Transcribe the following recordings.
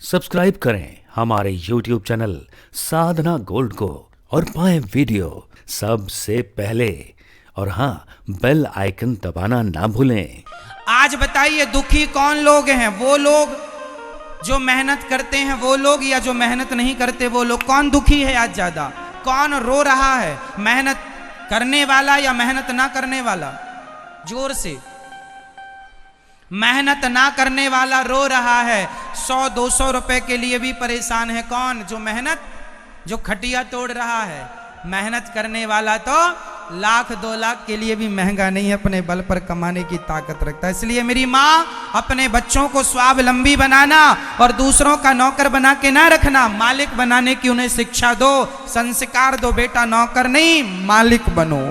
Subscribe करें हमारे YouTube channel साधना gold को और पाएं वीडियो सबसे पहले। और हाँ, बेल आइकन दबाना ना भूलें। आज बताइए दुखी कौन लोग हैं? वो लोग जो मेहनत करते हैं वो लोग, या जो मेहनत नहीं करते वो लोग? कौन दुखी है आज ज्यादा? कौन रो रहा है? मेहनत करने वाला या मेहनत ना करने वाला? जोर से। मेहनत ना करने वाला रो रहा है, 100-200 रुपए के लिए भी परेशान है। कौन? जो मेहनत, जो खटिया तोड़ रहा है। मेहनत करने वाला तो 1,00,000-2 लाख के लिए भी महंगा नहीं है, अपने बल पर कमाने की ताकत रखता है। इसलिए मेरी माँ, अपने बच्चों को स्वावलंबी बनाना और दूसरों का नौकर बना के ना रखना, मालिक बनाने की उन्हें शिक्षा दो, संस्कार दो। बेटा नौकर नहीं, मालिक बनो।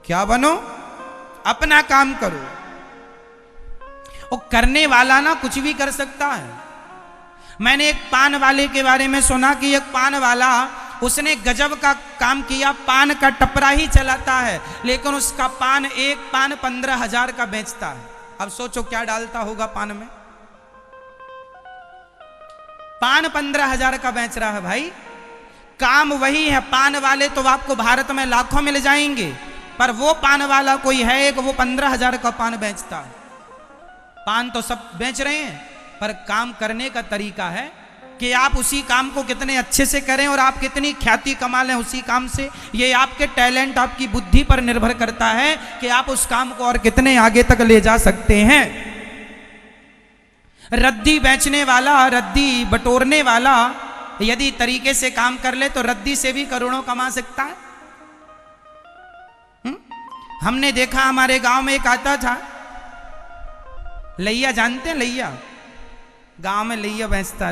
क्या बनो? अपना काम करो। वो करने वाला ना कुछ भी कर सकता है। मैंने एक पान वाले के बारे में सुना कि एक पान वाला, उसने गजब का काम किया। पान का टपरा ही चलाता है, लेकिन उसका पान, एक पान 15,000 का बेचता है। अब सोचो क्या डालता होगा पान में। पान 15,000 का बेच रहा है भाई। काम वही है। पान वाले तो आपको भारत में लाखों मिल जाएंगे, पर वो पान वाला कोई है एक, वो 15,000 का पान बेचता है। पान तो सब बेच रहे हैं, पर काम करने का तरीका है कि आप उसी काम को कितने अच्छे से करें और आप कितनी ख्याति कमा लें उसी काम से। ये आपके टैलेंट, आपकी बुद्धि पर निर्भर करता है कि आप उस काम को और कितने आगे तक ले जा सकते हैं। रद्दी बेचने वाला, रद्दी बटोरने वाला यदि तरीके से काम कर ले तो रद्दी से भी करोड़ों कमा सकता है। हमने देखा, हमारे गांव में एक आता था, लैया, जानते हैं लैया? गांव में लैया बेचता।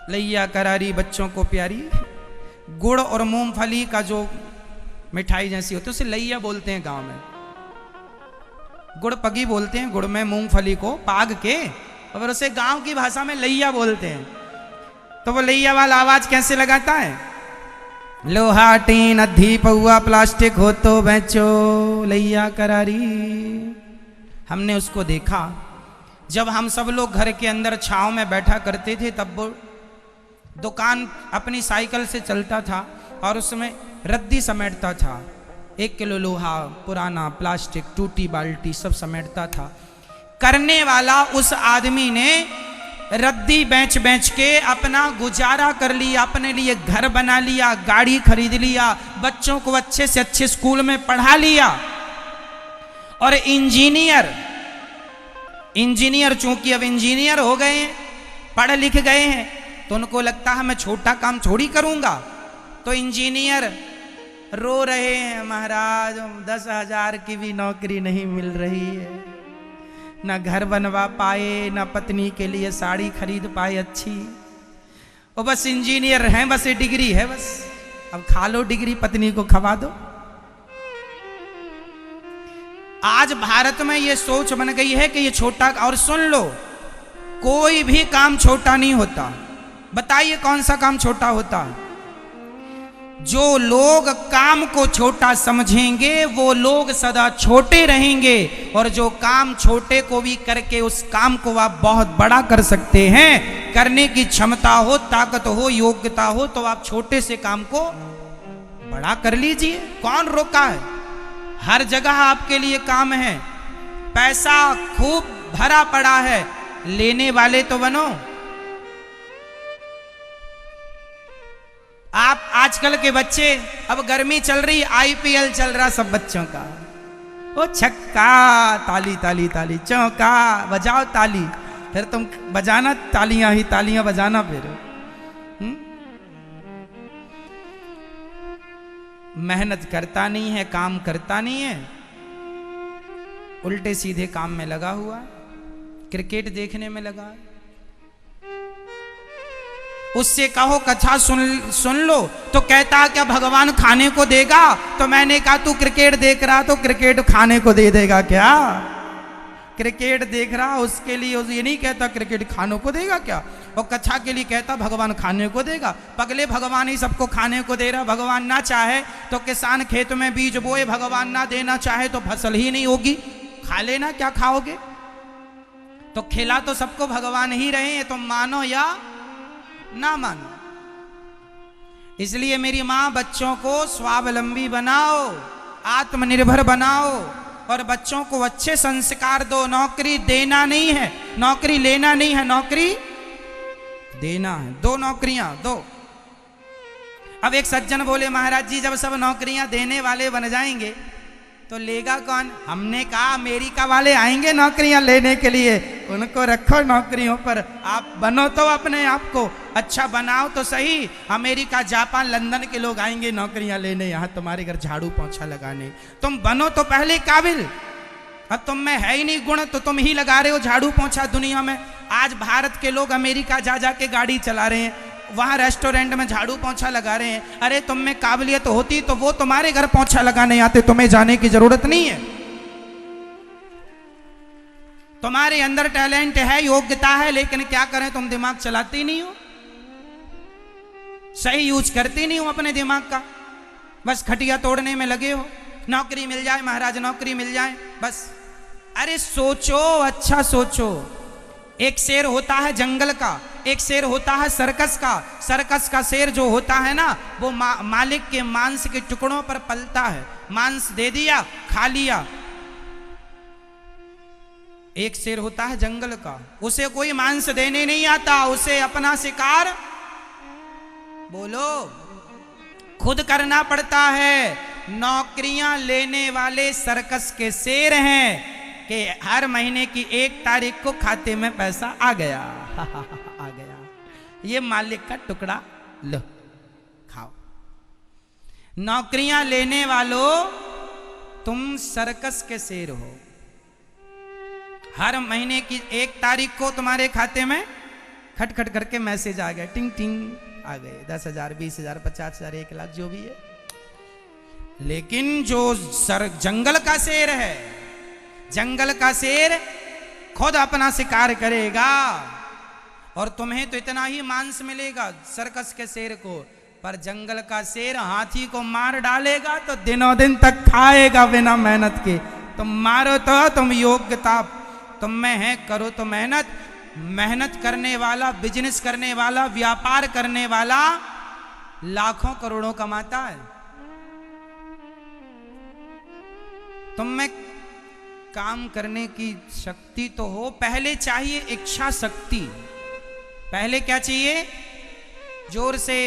लैया करारी, बच्चों को प्यारी, गुड़ और मूंगफली का जो मिठाई जैसी होती है उसे लैया बोलते हैं गांव में। गुड़ पगी बोलते हैं, गुड़ में मूंगफली को पाग के, और उसे गांव की भाषा में लैया बोलते हैं। तो वो लैया वाला आवाज कैसे लगाता है? लोहा टीन अधी पौआ प्लास्टिक हो तो बेचो लैया करारी। हमने उसको देखा, जब हम सब लोग घर के अंदर छांव में बैठा करते थे, तब वो दुकान अपनी साइकिल से चलता था और उसमें रद्दी समेटता था। 1 किलो लोहा, पुराना प्लास्टिक, टूटी बाल्टी सब समेटता था। करने वाला उस आदमी ने रद्दी बेच बेच के अपना गुजारा कर लिया, अपने लिए घर बना लिया, गाड़ी खरीद लिया, बच्चों को अच्छे से अच्छे स्कूल में पढ़ा लिया। और इंजीनियर चूंकि अब इंजीनियर हो गए हैं, पढ़ लिख गए हैं, तो उनको लगता है मैं छोटा काम थोड़ी करूंगा। तो इंजीनियर रो रहे हैं, महाराज 10,000 की भी नौकरी नहीं मिल रही है, ना घर बनवा पाए, ना पत्नी के लिए साड़ी खरीद पाए अच्छी। वो बस इंजीनियर हैं, बस ये डिग्री है, बस अब खा लो डिग्री, पत्नी को खवा दो। आज भारत में ये सोच बन गई है कि ये छोटा, और सुन लो, कोई भी काम छोटा नहीं होता। बताइए कौन सा काम छोटा होता? जो लोग काम को छोटा समझेंगे वो लोग सदा छोटे रहेंगे, और जो काम छोटे को भी करके उस काम को आप बहुत बड़ा कर सकते हैं, करने की क्षमता हो, ताकत हो, योग्यता हो, तो आप छोटे से काम को बड़ा कर लीजिए। कौन रोका है? हर जगह आपके लिए काम है। पैसा खूब भरा पड़ा है, लेने वाले तो बनो। आप आजकल के बच्चे, अब गर्मी चल रही, IPL चल रहा सब बच्चों का, वो छक्का, ताली ताली ताली, चौका, बजाओ ताली, फिर तुम बजाना तालियां ही तालियां बजाना। फिर मेहनत करता नहीं है, काम करता नहीं है, उल्टे सीधे काम में लगा हुआ, क्रिकेट देखने में लगा। उससे कहो कथा सुन लो तो कहता क्या भगवान खाने को देगा? तो मैंने कहा तू क्रिकेट देख रहा तो क्रिकेट खाने को दे देगा क्या? क्रिकेट देख रहा उसके लिए ये नहीं कहता क्रिकेट खाने को देगा क्या? और कथा के लिए कहता भगवान खाने को देगा। पगले, भगवान ही सबको खाने को दे रहा। भगवान ना चाहे तो किसान खेत में बीज बोए, भगवान ना देना चाहे तो फसल ही नहीं होगी। खा लेना, क्या खाओगे? तो खिला तो सबको भगवान ही रहे हैं, तुम मानो या ना मानो। इसलिए मेरी मां, बच्चों को स्वावलंबी बनाओ, आत्मनिर्भर बनाओ और बच्चों को अच्छे संस्कार दो। नौकरी देना नहीं है, नौकरी लेना नहीं है, नौकरी देना है। दो नौकरियां दो। अब एक सज्जन बोले, महाराज जी जब सब नौकरियां देने वाले बन जाएंगे तो लेगा कौन? हमने कहा अमेरिका वाले आएंगे नौकरियां लेने के लिए, उनको रखो नौकरियों पर, आप बनो तो अपने आप को अच्छा बनाओ तो सही। अमेरिका, जापान, लंदन के लोग आएंगे नौकरियां लेने, यहां तुम्हारे घर झाड़ू पोंछा लगाने। तुम बनो तो पहले काबिल। अब तुम में है ही नहीं गुण तो तुम ही लगा रहे हो झाड़ू पोंछा दुनिया में। आज भारत के लोग अमेरिका जा जा के गाड़ी चला रहे हैं, वहां रेस्टोरेंट में झाड़ू पोंछा लगा रहे हैं। अरे तुम में काबिलियत होती तो वो तुम्हारे घर पोंछा लगाने आते, तुम्हें जाने की जरूरत नहीं है। तुम्हारे अंदर टैलेंट है, योग्यता है, लेकिन क्या करें, तुम दिमाग चलाते ही नहीं हो, सही यूज करते नहीं हो अपने दिमाग का, बस खटिया तोड़ने में लगे हो। नौकरी मिल जाए महाराज, नौकरी मिल जाए बस। अरे सोचो, अच्छा सोचो। एक शेर होता है जंगल का, एक शेर होता है सर्कस का। सर्कस का शेर जो होता है ना, वो मालिक के मांस के टुकड़ों पर पलता है। मांस दे दिया, खा लिया। एक शेर होता है जंगल का, उसे कोई मांस देने नहीं आता, उसे अपना शिकार बोलो खुद करना पड़ता है। नौकरियां लेने वाले सर्कस के शेर हैं कि हर महीने की 1 तारीख को खाते में पैसा आ गया आ गया, ये मालिक का टुकड़ा लो खाओ। नौकरियां लेने वालों, तुम सर्कस के शेर हो। हर महीने की 1 तारीख को तुम्हारे खाते में खट खट करके मैसेज आ गया, टिंग टिंग आ गए, 10,000, 20,000, 50,000, 1 लाख, जो भी है। लेकिन जो जंगल का शेर है, जंगल का शेर खुद अपना शिकार करेगा और तुम्हें तो इतना ही मांस मिलेगा सर्कस के शेर को, पर जंगल का शेर हाथी को मार डालेगा तो दिनों दिन तक खाएगा बिना मेहनत के। तुम मारो तो तुम योग्यता तुम में है, करो तो मेहनत। मेहनत करने वाला, बिजनेस करने वाला, व्यापार करने वाला लाखों करोड़ों कमाता है। तुम में काम करने की शक्ति तो हो, पहले चाहिए इच्छा शक्ति। पहले क्या चाहिए? जोर से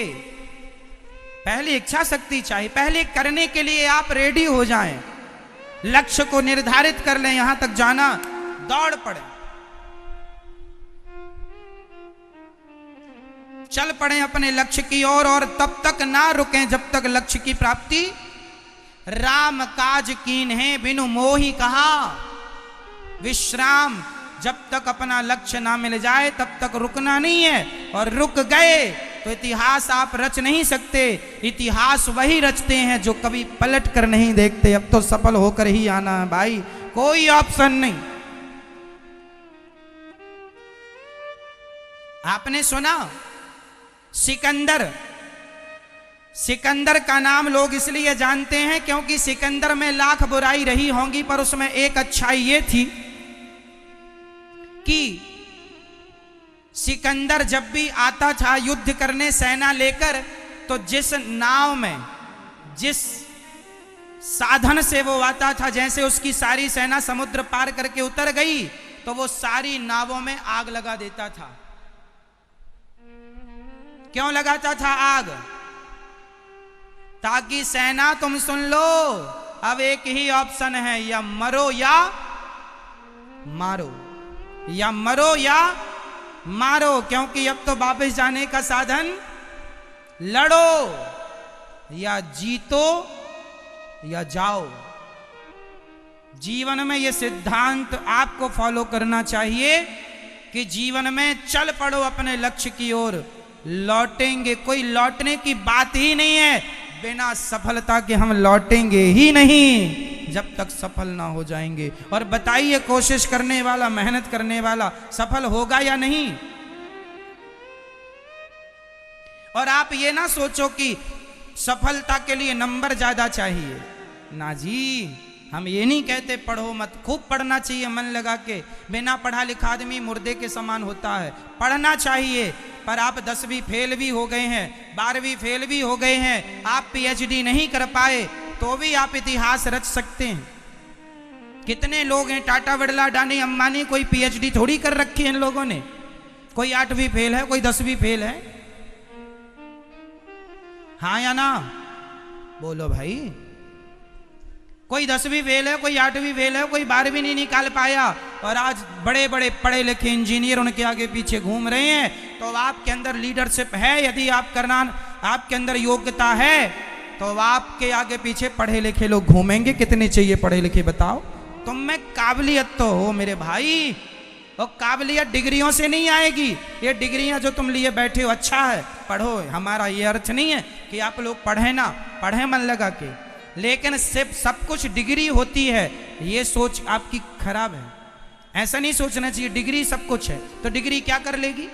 पहले इच्छा शक्ति चाहिए। पहले करने के लिए आप रेडी हो जाएं, लक्ष्य को निर्धारित कर लें, यहां तक जाना, दौड़ पड़े, चल पड़े अपने लक्ष्य की ओर और तब तक ना रुकें जब तक लक्ष्य की प्राप्ति। राम काज कीन है बिनु मोहि कहा, विश्राम। जब तक अपना लक्ष्य ना मिल जाए तब तक रुकना नहीं है, और रुक गए तो इतिहास आप रच नहीं सकते। इतिहास वही रचते हैं जो कभी पलट कर नहीं देखते। अब तो सफल होकर ही आना है भाई, कोई ऑप्शन नहीं। आपने सुना सिकंदर, सिकंदर का नाम लोग इसलिए जानते हैं क्योंकि सिकंदर में लाख बुराई रही होंगी, पर उसमें एक अच्छाई ये थी कि सिकंदर जब भी आता था युद्ध करने सेना लेकर, तो जिस नाव में, जिस साधन से वो आता था, जैसे उसकी सारी सेना समुद्र पार करके उतर गई तो वो सारी नावों में आग लगा देता था। क्यों लगाता था आग? ताकि सेना, तुम सुन लो, अब एक ही ऑप्शन है, या मरो या मारो, या मरो या मारो, क्योंकि अब तो वापस जाने का साधन, लड़ो या जीतो या जाओ। जीवन में यह सिद्धांत आपको फॉलो करना चाहिए कि जीवन में चल पड़ो अपने लक्ष्य की ओर, लौटेंगे। कोई लौटने की बात ही नहीं है, बिना सफलता के हम लौटेंगे ही नहीं जब तक सफल ना हो जाएंगे। और बताइए, कोशिश करने वाला, मेहनत करने वाला सफल होगा या नहीं? और आप ये ना सोचो कि सफलता के लिए नंबर ज्यादा चाहिए, ना जी। हम ये नहीं कहते पढ़ो मत, खूब पढ़ना चाहिए मन लगा के। बिना पढ़ा लिखा आदमी मुर्दे के समान होता है, पढ़ना चाहिए। पर आप 10वीं फेल भी हो गए हैं, 12वीं फेल भी हो गए हैं, आप PhD नहीं कर पाए तो भी आप इतिहास रच सकते हैं। कितने लोग हैं, टाटा, बिरला, अडानी, अंबानी, कोई PhD थोड़ी कर रखी है इन लोगों ने। कोई 8वीं फेल है, कोई 10वीं फेल है। हाँ या ना बोलो भाई। कोई 10वीं फेल है, कोई 8वीं फेल है, कोई 12वीं नहीं निकाल पाया, और आज बड़े बड़े पढ़े लिखे इंजीनियर उनके आगे पीछे घूम रहे हैं। तो आपके अंदर लीडरशिप है, यदि आप करना, आपके अंदर योग्यता है, तो आपके आगे पीछे पढ़े लिखे लोग घूमेंगे। कितने चाहिए पढ़े लिखे बताओ? तुम में काबिलियत तो हो मेरे भाई, और काबिलियत डिग्रियों से नहीं आएगी। ये डिग्रियां जो तुम लिए बैठे हो अच्छा है, पढ़ो, हमारा ये अर्थ नहीं है कि आप लोग पढ़े ना, पढ़े मन लगा के, लेकिन सिर्फ सब कुछ डिग्री होती है, ये सोच आपकी खराब है। ऐसा नहीं सोचना चाहिए डिग्री सब कुछ है। तो डिग्री क्या कर लेगी?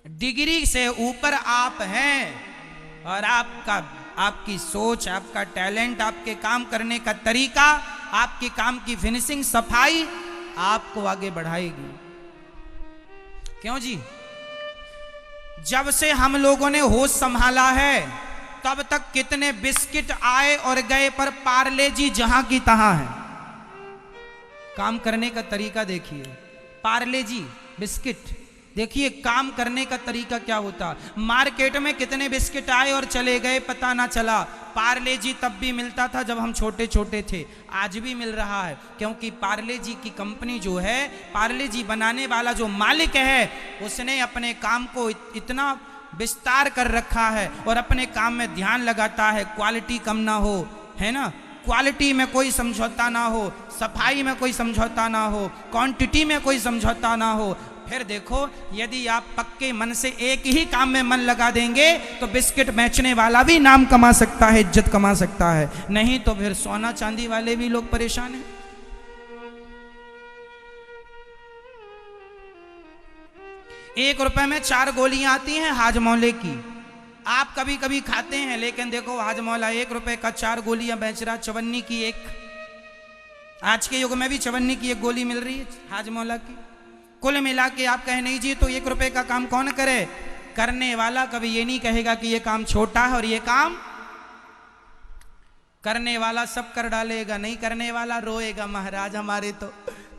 डिग्री से ऊपर आप हैं, और आपकी सोच, आपका टैलेंट, आपके काम करने का तरीका, आपके काम की फिनिशिंग, सफाई आपको आगे बढ़ाएगी। क्यों जी? जब से हम लोगों ने होश संभाला है तब तक कितने बिस्किट आए और गए, पर पार्ले जी जहां की तहां है। काम करने का तरीका देखिए, पार्ले जी बिस्किट, देखिए काम करने का तरीका क्या होता। मार्केट में कितने बिस्किट आए और चले गए, पता ना चला। पार्ले जी तब भी मिलता था जब हम छोटे छोटे थे, आज भी मिल रहा है, क्योंकि पार्ले जी की कंपनी जो है, पार्ले जी बनाने वाला जो मालिक है, उसने अपने काम को इतना विस्तार कर रखा है और अपने काम में ध्यान लगाता है, क्वालिटी कम ना हो, है ना, क्वालिटी में कोई समझौता ना हो, सफाई में कोई समझौता ना हो, क्वांटिटी में कोई समझौता ना हो। फिर देखो, यदि आप पक्के मन से एक ही काम में मन लगा देंगे तो बिस्किट बेचने वाला भी नाम कमा सकता है, इज्जत कमा सकता है। नहीं तो फिर सोना चांदी वाले भी लोग परेशान हैं। ₹1 में 4 गोलियां आती हैं हाजमौले की। आप कभी कभी खाते हैं, लेकिन देखो हाजमौला ₹1 का 4 गोलियां बेच रहा, चवन्नी की एक। आज के युग में भी चवन्नी की एक गोली मिल रही है हाजमौला की। कुल मिला के आप कहें नहीं जी तो ₹1 का काम कौन करे? करने वाला कभी ये नहीं कहेगा कि ये काम छोटा है और ये काम, करने वाला सब कर डालेगा, नहीं करने वाला रोएगा, महाराज हमारे तो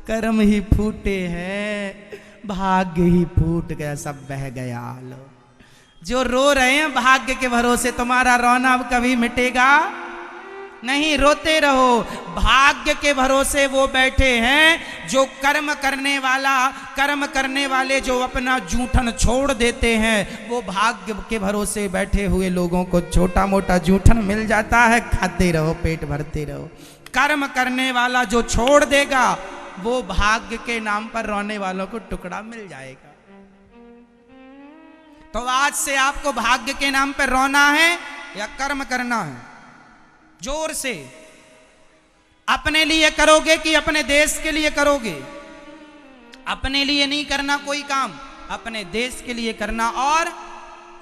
कर्म ही फूटे हैं, भाग्य ही फूट गया, सब बह गया। लो जो रो रहे हैं भाग्य के भरोसे, तुम्हारा रोना अब कभी मिटेगा नहीं, रोते रहो। भाग्य के भरोसे वो बैठे हैं जो कर्म करने वाले जो अपना जूठन छोड़ देते हैं, वो भाग्य के भरोसे बैठे हुए लोगों को छोटा मोटा जूठन मिल जाता है, खाते रहो, पेट भरते रहो। कर्म करने वाला जो छोड़ देगा, वो भाग्य के नाम पर रोने वालों को टुकड़ा मिल जाएगा। तो आज से आपको भाग्य के नाम पर रोना है या कर्म करना है? जोर से। अपने लिए करोगे कि अपने देश के लिए करोगे? अपने लिए नहीं करना कोई काम, अपने देश के लिए करना। और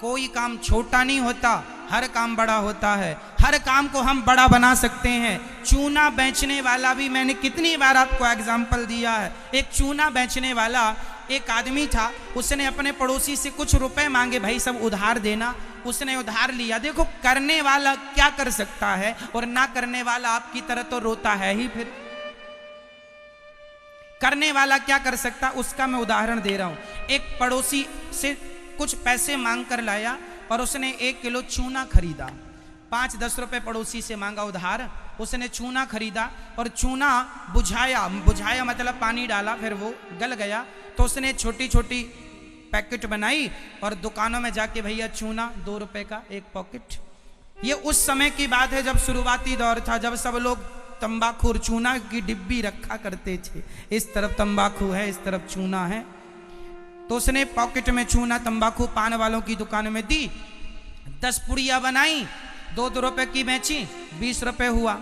कोई काम छोटा नहीं होता, हर काम बड़ा होता है। हर काम को हम बड़ा बना सकते हैं। चूना बेचने वाला भी, मैंने कितनी बार आपको एग्जाम्पल दिया है। एक चूना बेचने वाला एक आदमी था, उसने अपने पड़ोसी से कुछ रुपए मांगे, भाई सब उधार देना, उसने उधार लिया। देखो करने वाला क्या कर सकता है और ना करने वाला आपकी तरह तो रोता है ही। फिर करने वाला क्या कर सकता, उसका मैं उदाहरण दे रहा हूं। एक पड़ोसी से कुछ पैसे मांग कर लाया और उसने 1 किलो चूना खरीदा। 5-10 रुपए पड़ोसी से मांगा उधार, उसने चूना खरीदा और चूना बुझाया मतलब पानी डाला, फिर वो गल गया। तो उसने छोटी छोटी पैकेट बनाई और दुकानों में जाके, भैया चूना ₹2 का 1 पॉकेट। ये उस समय की बात है जब शुरुआती दौर था, जब सब लोग तंबाकू और चूना की डिब्बी रखा करते थे। इस तरफ तंबाकू है, इस तरफ चूना है। तो उसने पॉकेट में चूना, तंबाकू पान वालों की दुकान में दी। 10 पुड़िया बनाई, 2-2 रुपए की बेची, 20 रुपए हुआ।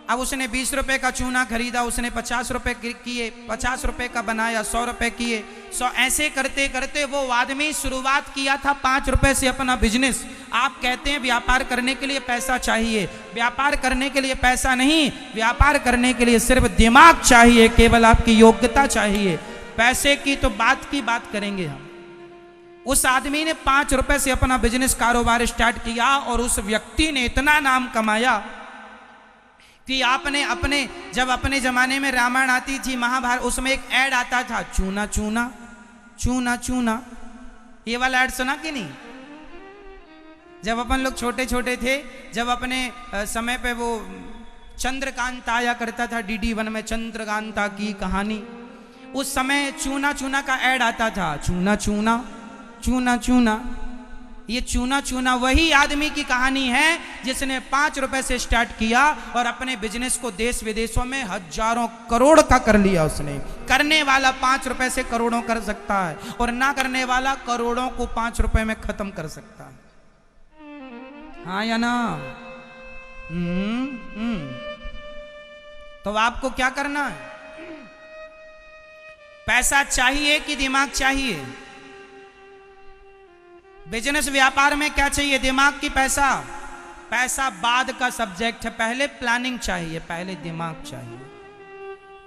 अब उसने 20 रुपए का चूना खरीदा, उसने 50 रुपए किए, 50 रुपए का बनाया, 100 रुपए किए, 100। ऐसे करते करते वो आदमी शुरुआत किया था 5 रुपए से अपना बिजनेस, आप कहते हैं व्यापार करने के लिए पैसा चाहिए, व्यापार करने के लिए पैसा नहीं, व्यापार करने के लिए सिर्फ दिमाग चाहिए, केवल आपकी योग्यता चाहिए। पैसे की तो बात की बात करेंगे हम। उस आदमी ने 5 रुपए से अपना बिजनेस कारोबार स्टार्ट किया और उस व्यक्ति ने इतना नाम कमाया कि आपने जब अपने जमाने में रामायण आती थी, महाभारत, उसमें एक ऐड आता था, चूना चूना चूना चूना, ये वाला ऐड सुना कि नहीं? जब अपन लोग छोटे छोटे थे, जब अपने समय पे वो चंद्रकांता आया करता था DD1 में, चंद्रकांता की कहानी, उस समय चूना चूना का ऐड आता था, चूना चूना चूना चूना। ये चूना चूना वही आदमी की कहानी है जिसने 5 रुपए से स्टार्ट किया और अपने बिजनेस को देश विदेशों में हजारों करोड़ का कर लिया। उसने करने वाला 5 रुपए से करोड़ों कर सकता है और ना करने वाला करोड़ों को 5 रुपए में खत्म कर सकता है। हाँ या ना? तो आपको क्या करना है? पैसा चाहिए कि दिमाग चाहिए? बिजनेस व्यापार में क्या चाहिए? दिमाग की पैसा? पैसा बाद का सब्जेक्ट है, पहले प्लानिंग चाहिए, पहले दिमाग चाहिए।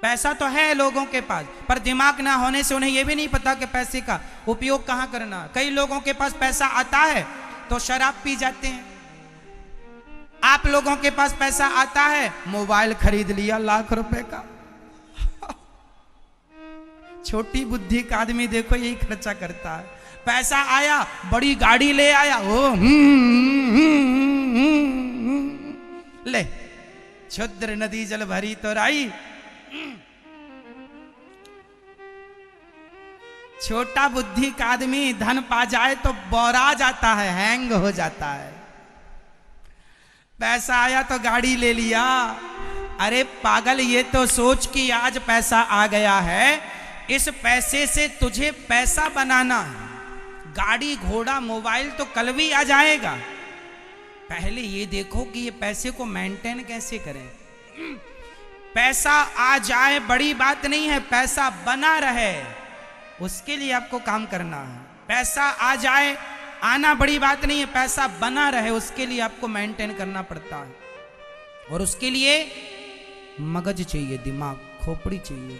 पैसा तो है लोगों के पास, पर दिमाग ना होने से उन्हें यह भी नहीं पता कि पैसे का उपयोग कहां करना। कई लोगों के पास पैसा आता है तो शराब पी जाते हैं। आप लोगों के पास पैसा आता है, मोबाइल खरीद लिया लाख रुपए का। छोटी बुद्धि का आदमी देखो यही खर्चा करता है। पैसा आया, बड़ी गाड़ी ले आया, ले क्षुद्र नदी जल भरी तो राई। छोटा बुद्धि का आदमी धन पा जाए तो बौरा जाता है, हैंग हो जाता है। पैसा आया तो गाड़ी ले लिया। अरे पागल, ये तो सोच कि आज पैसा आ गया है, इस पैसे से तुझे पैसा बनाना है। गाड़ी घोड़ा मोबाइल तो कल भी आ जाएगा, पहले ये देखो कि ये पैसे को मेंटेन कैसे करें। पैसा आ जाए बड़ी बात नहीं है, पैसा बना रहे उसके लिए आपको काम करना है। पैसा आ जाए, आना बड़ी बात नहीं है, पैसा बना रहे उसके लिए आपको मेंटेन करना पड़ता है। और उसके लिए मगज चाहिए, दिमाग, खोपड़ी चाहिए।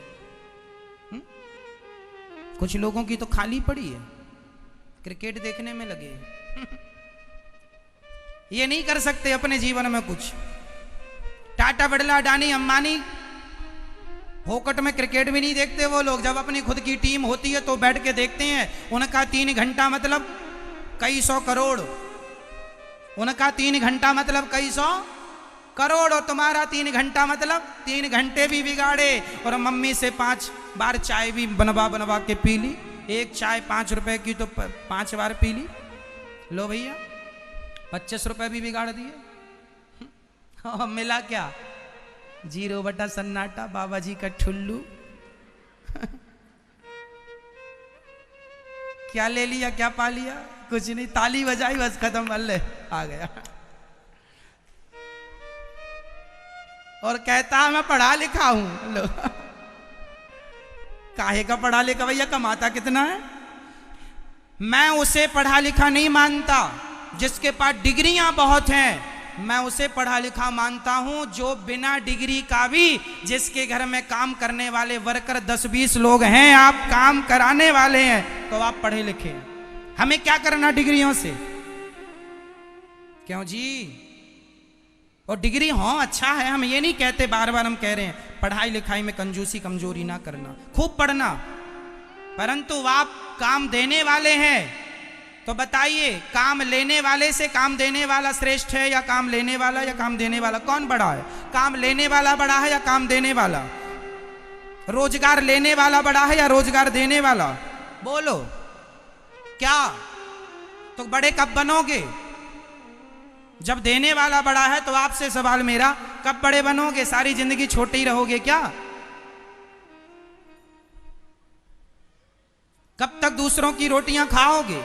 कुछ लोगों की तो खाली पड़ी है, क्रिकेट देखने में लगे। ये नहीं कर सकते अपने जीवन में कुछ। टाटा, बिरला, अडानी, अंबानी फोकट में क्रिकेट भी नहीं देखते वो लोग। जब अपनी खुद की टीम होती है तो बैठ के देखते हैं। उनका 3 घंटा मतलब कई सौ करोड़, उनका 3 घंटा मतलब कई सौ करोड़, और तुम्हारा 3 घंटा मतलब 3 घंटे भी बिगाड़े। और मम्मी से 5 बार चाय भी बनवा के पी ली। एक चाय 5 रुपए की तो 5 बार पी ली। लो भैया 25 रुपए भी बिगाड़ दिए। मिला क्या? 0 बटा सन्नाटा, बाबा जी का ठुल्लू। क्या ले लिया, क्या पा लिया? कुछ नहीं, ताली बजाई बस खत्म, अल्ले आ गया। और कहता मैं पढ़ा लिखा हूं। लो काहे का पढ़ा लिखा भैया, कमाता कितना है? मैं उसे पढ़ा लिखा नहीं मानता जिसके पास डिग्रियां बहुत हैं। मैं उसे पढ़ा लिखा मानता हूं जो बिना डिग्री का भी, जिसके घर में काम करने वाले वर्कर 10-20 लोग हैं, आप काम कराने वाले हैं, तो आप पढ़े लिखे हैं। हमें क्या करना डिग्रियों से? क्यों जी? और डिग्री हाँ अच्छा है, हम ये नहीं कहते, बार बार हम कह रहे हैं पढ़ाई लिखाई में कंजूसी कमजोरी ना करना, खूब पढ़ना, परंतु आप काम देने वाले हैं तो बताइए काम लेने वाले से काम देने वाला श्रेष्ठ है या काम लेने वाला या काम देने वाला? कौन बड़ा है? काम लेने वाला बड़ा है या काम देने वाला? रोजगार लेने वाला बड़ा है या रोजगार देने वाला? बोलो क्या? तो बड़े कब बनोगे? जब देने वाला बड़ा है तो आपसे सवाल मेरा, कब बड़े बनोगे? सारी जिंदगी छोटे ही रहोगे क्या? कब तक दूसरों की रोटियां खाओगे?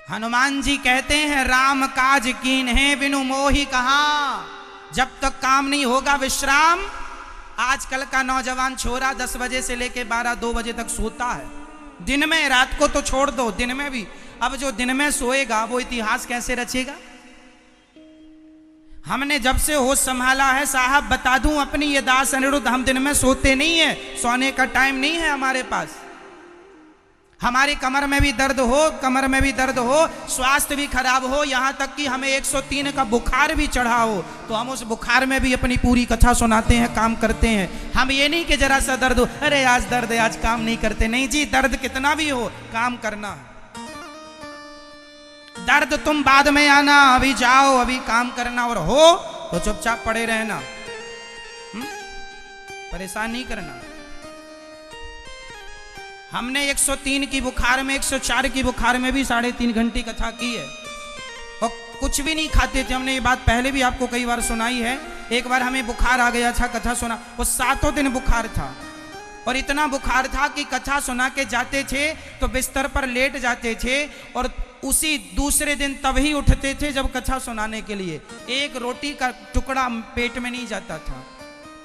हनुमान जी कहते हैं राम काज कीन है बिनु मोहि कहा। जब तक काम नहीं होगा विश्राम। आजकल का नौजवान छोरा 10 बजे से लेके 12-2 बजे तक सोता है दिन में, रात को तो छोड़ दो, दिन में भी अब जो दिन में सोएगा वो इतिहास कैसे रचेगा? हमने जब से होश संभाला है साहब, बता दूं अपनी ये दास अनिरुद्ध, हम दिन में सोते नहीं है, सोने का टाइम नहीं है हमारे पास। हमारी कमर में भी दर्द हो, कमर में भी दर्द हो, स्वास्थ्य भी खराब हो, यहां तक कि हमें 103 का बुखार भी चढ़ा हो, तो हम उस बुखार में भी अपनी पूरी कथा सुनाते हैं, काम करते हैं। हम ये नहीं कि जरा सा दर्द हो, अरे आज दर्द है आज काम नहीं करते, नहीं जी, दर्द कितना भी हो काम करना है। दर्द तुम बाद में आना, अभी जाओ, अभी काम करना, और हो तो चुपचाप पड़े रहना, परेशान नहीं करना। हमने 103 की बुखार में, 104 की बुखार में भी 3.5 घंटे कथा की है, और कुछ भी नहीं खाते थे। हमने ये बात पहले भी आपको कई बार सुनाई है। एक बार हमें बुखार आ गया था, कथा सुना, वो 7 दिन बुखार था, और इतना बुखार था कि कथा सुना के जाते थे तो बिस्तर पर लेट जाते थे, और उसी दूसरे दिन तभी उठते थे जब कथा सुनाने के लिए। एक रोटी का टुकड़ा पेट में नहीं जाता था,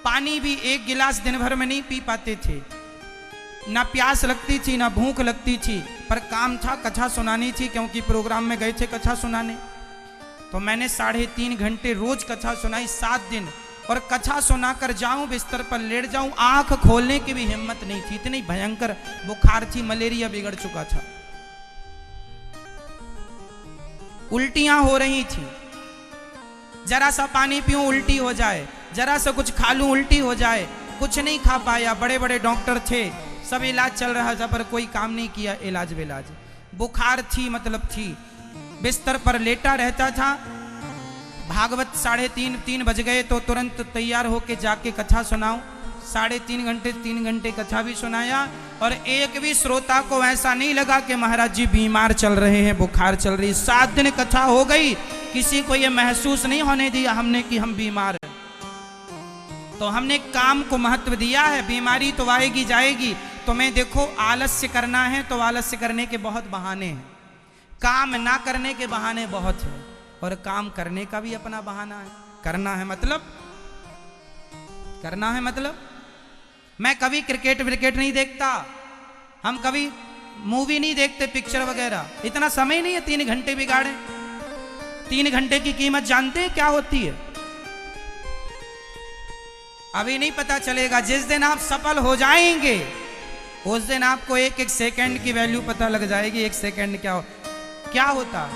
पानी भी 1 गिलास दिन भर में नहीं पी पाते थे, ना प्यास लगती थी ना भूख लगती थी, पर काम था, कथा सुनानी थी, क्योंकि प्रोग्राम में गए थे कथा सुनाने। तो मैंने 3.5 घंटे रोज कथा सुनाई 7 दिन, और कथा सुनाकर जाऊं, बिस्तर पर लेट जाऊं, आंख खोलने की भी हिम्मत नहीं थी, इतनी भयंकर बुखार थी, मलेरिया बिगड़ चुका था, उल्टियां हो रही थी, जरा सा पानी पीऊं उल्टी हो जाए, जरा सा कुछ खा लूं उल्टी हो जाए, कुछ नहीं खा पाया। बड़े बड़े डॉक्टर थे, सब इलाज चल रहा था, पर कोई काम नहीं किया, इलाज विलाज। बुखार थी मतलब थी, बिस्तर पर लेटा रहता था। भागवत 3:30 बज गए तो तुरंत तैयार होके जाके कथा सुनाऊं। 3.5 घंटे कथा भी सुनाया, और एक भी श्रोता को ऐसा नहीं लगा कि महाराज जी बीमार चल रहे हैं, बुखार चल रही। 7 दिन कथा हो गई, किसी को यह महसूस नहीं होने दिया हमने कि हम बीमार हैं। तो हमने काम को महत्व दिया है। बीमारी तो आएगी जाएगी, तुम्हें देखो आलस्य करना है तो आलस्य करने के बहुत बहाने हैं, काम ना करने के बहाने बहुत हैं, और काम करने का भी अपना बहाना है। करना है मतलब, करना है मतलब, मैं कभी क्रिकेट विकेट नहीं देखता, हम कभी मूवी नहीं देखते, पिक्चर वगैरह, इतना समय नहीं है 3 घंटे बिगाड़े। 3 घंटे की कीमत जानते हैं क्या होती है? अभी नहीं पता चलेगा, जिस दिन आप सफल हो जाएंगे उस दिन आपको 1-1 सेकंड की वैल्यू पता लग जाएगी। 1 सेकंड क्या होता।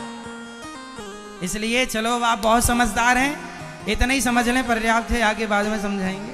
इसलिए चलो, आप बहुत समझदार हैं, इतना ही समझ लें पर्याप्त है, आगे बाद में समझाएंगे।